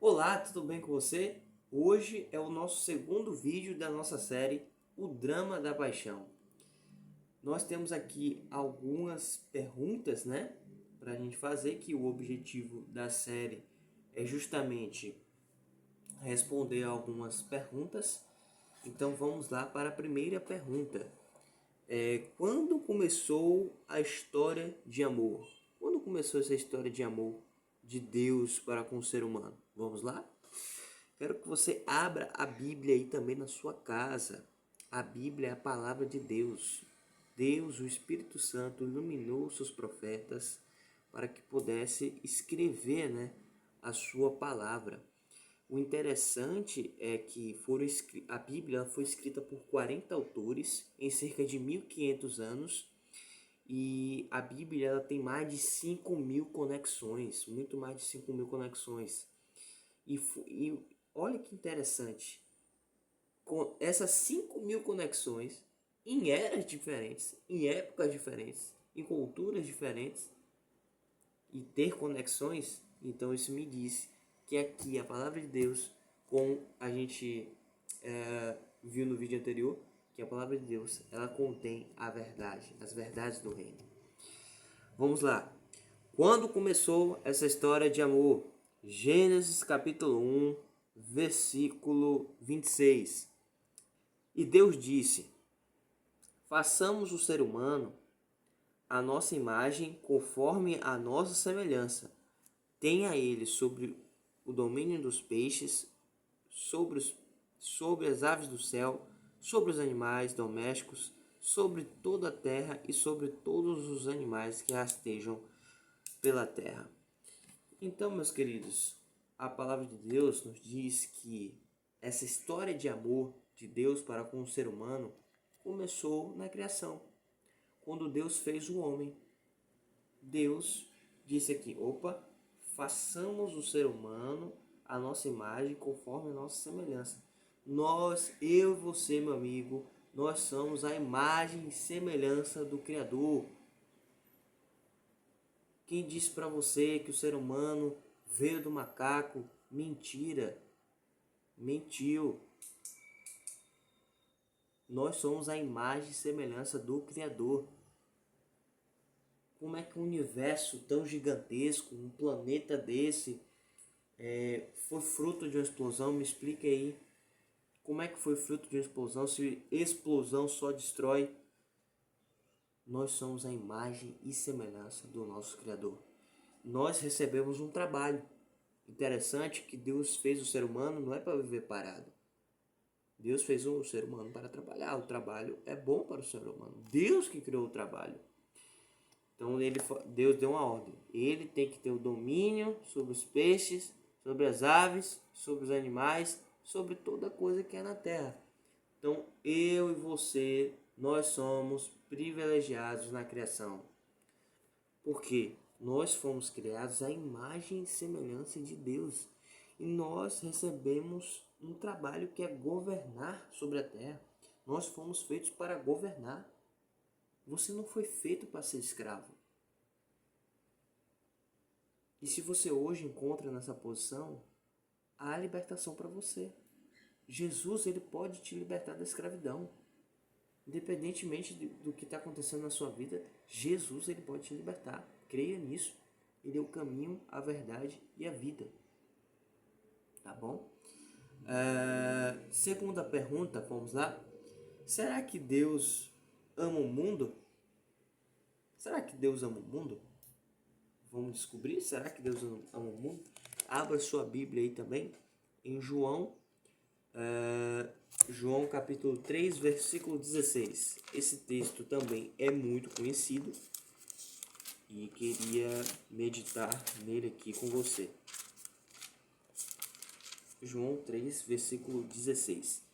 Olá, tudo bem com você? Hoje é o nosso segundo vídeo da nossa série O Drama da Paixão. Nós temos aqui algumas perguntas, para a gente fazer, que o objetivo da série é justamente responder algumas perguntas. Então vamos lá para a primeira pergunta. Quando começou a história de amor? Quando começou essa história de amor de Deus para com o ser humano? Vamos lá? Quero que você abra a Bíblia aí também na sua casa. A Bíblia é a palavra de Deus. Deus, o Espírito Santo, iluminou seus profetas para que pudesse escrever, a sua palavra. O interessante é que a Bíblia foi escrita por 40 autores em cerca de 1500 anos. E a Bíblia ela tem mais de 5.000 conexões, muito mais de 5.000 conexões. E olha que interessante, com essas 5.000 conexões, em eras diferentes, em épocas diferentes, em culturas diferentes, e ter conexões, então isso me diz que aqui a palavra de Deus, como a gente viu no vídeo anterior, que a palavra de Deus ela contém a verdade, as verdades do reino. Vamos lá. Quando começou essa história de amor? Gênesis capítulo 1, versículo 26. E Deus disse: façamos o ser humano a nossa imagem, conforme a nossa semelhança. Tenha ele sobre o domínio dos peixes, sobre as aves do céu, sobre os animais domésticos, sobre toda a terra e sobre todos os animais que rastejam pela terra. Então, meus queridos, a palavra de Deus nos diz que essa história de amor de Deus para com o ser humano começou na criação. Quando Deus fez o homem, Deus disse aqui: opa, façamos o ser humano a nossa imagem conforme a nossa semelhança. Nós, eu e você, meu amigo, nós somos a imagem e semelhança do Criador. Quem disse para você que o ser humano veio do macaco? Mentira. Mentiu. Nós somos a imagem e semelhança do Criador. Como é que um universo tão gigantesco, um planeta desse, foi fruto de uma explosão? Me explique aí. Como é que foi fruto de uma explosão? Se explosão só destrói. Nós somos a imagem e semelhança do nosso Criador. Nós recebemos um trabalho. Interessante que Deus fez o ser humano não é para viver parado. Deus fez o ser humano para trabalhar. O trabalho é bom para o ser humano. Deus que criou o trabalho. Então Deus deu uma ordem. Ele tem que ter o domínio sobre os peixes, sobre as aves, sobre os animais, sobre toda coisa que é na terra. Então eu e você, nós somos privilegiados na criação. Porque nós fomos criados à imagem e semelhança de Deus. E nós recebemos um trabalho que é governar sobre a terra. Nós fomos feitos para governar. Você não foi feito para ser escravo. E se você hoje encontra nessa posição, há libertação para você. Jesus ele pode te libertar da escravidão. Independentemente do que está acontecendo na sua vida, Jesus ele pode te libertar. Creia nisso. Ele é o caminho, a verdade e a vida. Tá bom? Segunda pergunta, vamos lá. Será que Deus ama o mundo? Será que Deus ama o mundo? Vamos descobrir. Será que Deus ama o mundo? Abra sua Bíblia aí também. Em João capítulo 3, versículo 16. Esse texto também é muito conhecido e queria meditar nele aqui com você. João 3, versículo 16.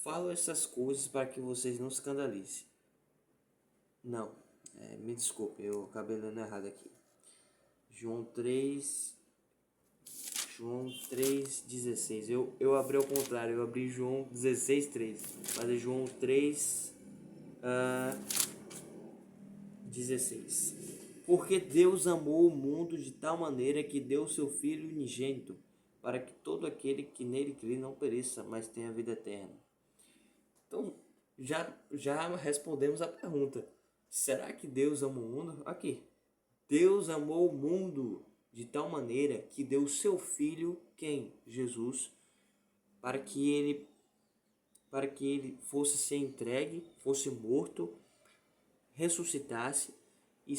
Falo essas coisas para que vocês não se escandalizem. Não, me desculpe, eu acabei lendo errado aqui. João 3,16. Eu abri ao contrário, eu abri João 16,3. Mas é João 3,16. Porque Deus amou o mundo de tal maneira que deu seu Filho unigênito, para que todo aquele que nele crê não pereça, mas tenha vida eterna. Então, já respondemos a pergunta. Será que Deus ama o mundo? Aqui. Deus amou o mundo de tal maneira que deu o seu Filho, quem? Jesus, para que ele fosse ser entregue, fosse morto, ressuscitasse, e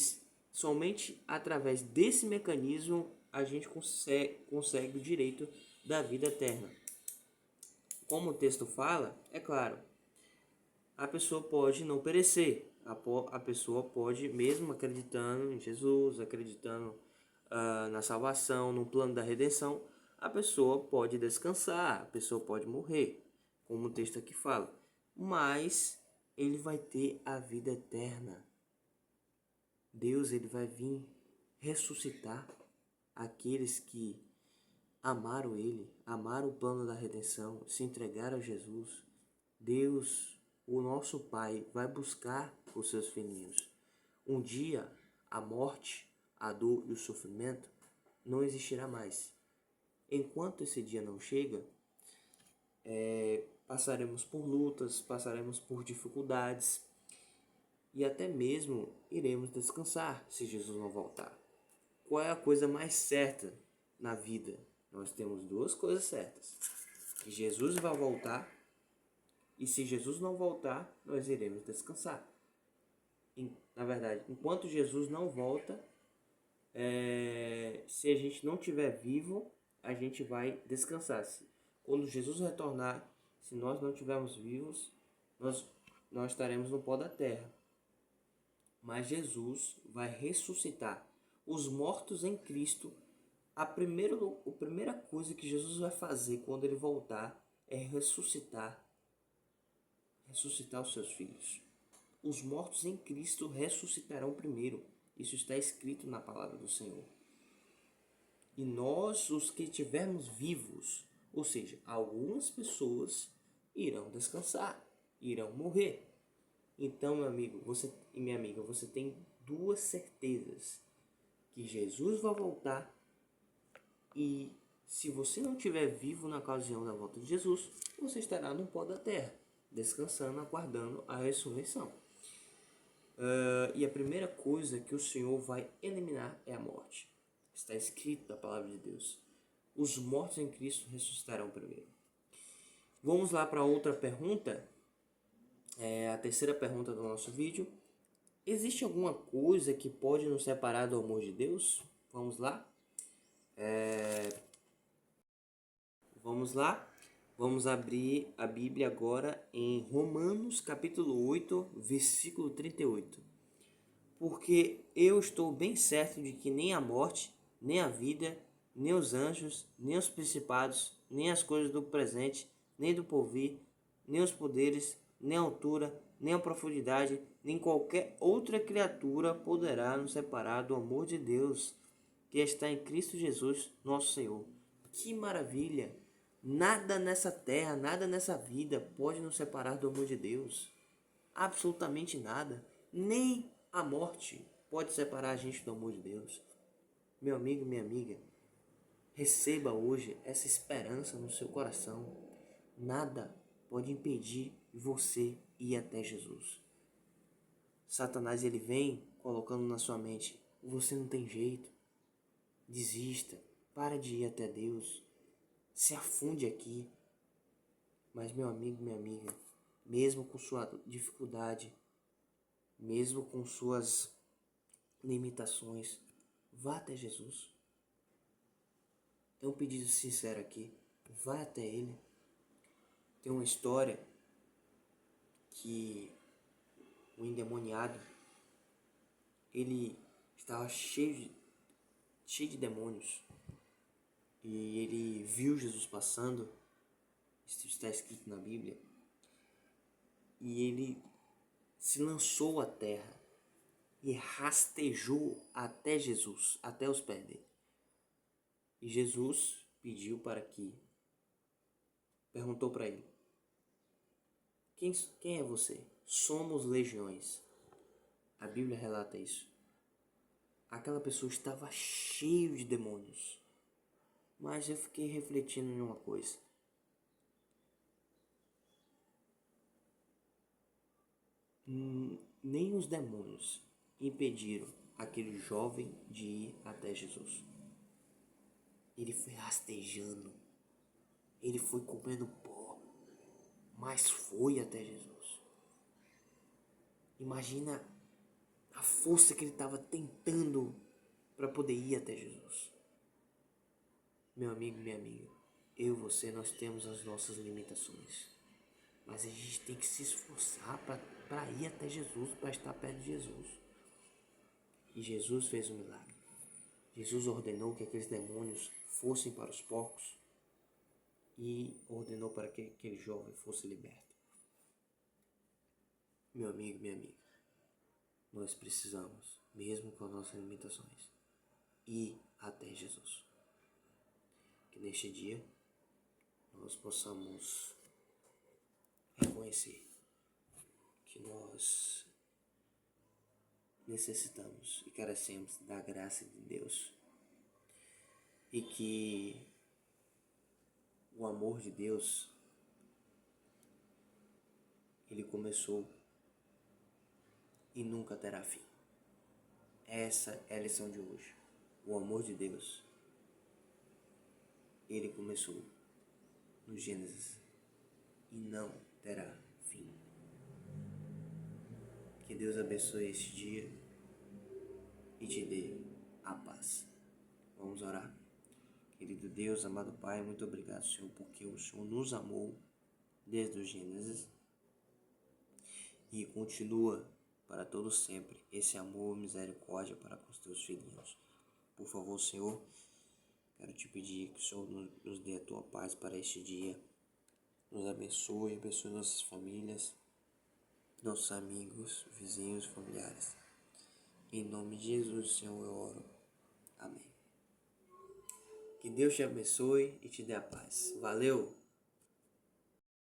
somente através desse mecanismo a gente consegue o direito da vida eterna. Como o texto fala, é claro, a pessoa pode não perecer, a pessoa pode, mesmo acreditando em Jesus, acreditando na salvação, no plano da redenção, a pessoa pode descansar, a pessoa pode morrer, como o texto aqui fala, mas ele vai ter a vida eterna. Deus, ele vai vir ressuscitar aqueles que amaram ele, amaram o plano da redenção, se entregaram a Jesus. Deus, o nosso Pai, vai buscar os seus filhinhos. Um dia, a morte, a dor e o sofrimento não existirá mais. Enquanto esse dia não chega, passaremos por lutas, passaremos por dificuldades e até mesmo iremos descansar se Jesus não voltar. Qual é a coisa mais certa na vida? Nós temos duas coisas certas: que Jesus vai voltar, e se Jesus não voltar, nós iremos descansar. Na verdade, enquanto Jesus não volta, se a gente não estiver vivo, a gente vai descansar. Quando Jesus retornar, se nós não estivermos vivos, nós estaremos no pó da terra. Mas Jesus vai ressuscitar os mortos em Cristo. A primeira coisa que Jesus vai fazer quando ele voltar é ressuscitar os seus filhos. Os mortos em Cristo ressuscitarão primeiro. Isso está escrito na palavra do Senhor. E nós, os que estivermos vivos, ou seja, algumas pessoas irão descansar, irão morrer. Então, meu amigo e minha amiga, você tem duas certezas: que Jesus vai voltar, e se você não estiver vivo na ocasião da volta de Jesus, você estará no pó da terra, descansando, aguardando a ressurreição. E a primeira coisa que o Senhor vai eliminar é a morte. Está escrito na palavra de Deus: os mortos em Cristo ressuscitarão primeiro. Vamos lá para outra pergunta. A terceira pergunta do nosso vídeo. Existe alguma coisa que pode nos separar do amor de Deus? Vamos lá? Vamos abrir a Bíblia agora em Romanos capítulo 8, versículo 38. Porque eu estou bem certo de que nem a morte, nem a vida, nem os anjos, nem os principados, nem as coisas do presente, nem do porvir, nem os poderes, nem a altura, nem a profundidade, nem qualquer outra criatura poderá nos separar do amor de Deus, que está em Cristo Jesus, nosso Senhor. Que maravilha! Nada nessa terra, nada nessa vida pode nos separar do amor de Deus. Absolutamente nada. Nem a morte pode separar a gente do amor de Deus. Meu amigo, minha amiga, receba hoje essa esperança no seu coração. Nada pode impedir você ir até Jesus. Satanás, ele vem colocando na sua mente: você não tem jeito, desista, para de ir até Deus, se afunde aqui. Mas, meu amigo, minha amiga, mesmo com sua dificuldade, mesmo com suas limitações, vá até Jesus. Tem um pedido sincero aqui: vai até Ele. Tem uma história que o endemoniado, ele estava cheio de demônios, e ele viu Jesus passando. Isso está escrito na Bíblia. E ele se lançou à terra e rastejou até Jesus, até os pés dele. E Jesus perguntou para ele: quem é você? Somos legiões. A Bíblia relata isso. Aquela pessoa estava cheia de demônios. Mas eu fiquei refletindo em uma coisa. Nem os demônios impediram aquele jovem de ir até Jesus. Ele foi rastejando, ele foi comendo pó, mas foi até Jesus. Imagina a força que ele estava tentando para poder ir até Jesus. Meu amigo, minha amiga, eu e você, nós temos as nossas limitações. Mas a gente tem que se esforçar para ir até Jesus, para estar perto de Jesus. E Jesus fez um milagre. Jesus ordenou que aqueles demônios fossem para os porcos e ordenou para que aquele jovem fosse liberto. Meu amigo, minha amiga, nós precisamos, mesmo com as nossas limitações, ir até Jesus. Que neste dia nós possamos reconhecer que nós necessitamos e carecemos da graça de Deus e que o amor de Deus, ele começou e nunca terá fim. Essa é a lição de hoje. O amor de Deus, ele começou no Gênesis e não terá fim. Que Deus abençoe este dia e te dê a paz. Vamos orar. Querido Deus, amado Pai, muito obrigado, Senhor, porque o Senhor nos amou desde o Gênesis e continua para todo sempre esse amor e misericórdia para com os teus filhinhos. Por favor, Senhor, quero te pedir que o Senhor nos dê a tua paz para este dia. Nos abençoe nossas famílias, nossos amigos, vizinhos, familiares. Em nome de Jesus, Senhor, eu oro. Amém. Que Deus te abençoe e te dê a paz. Valeu!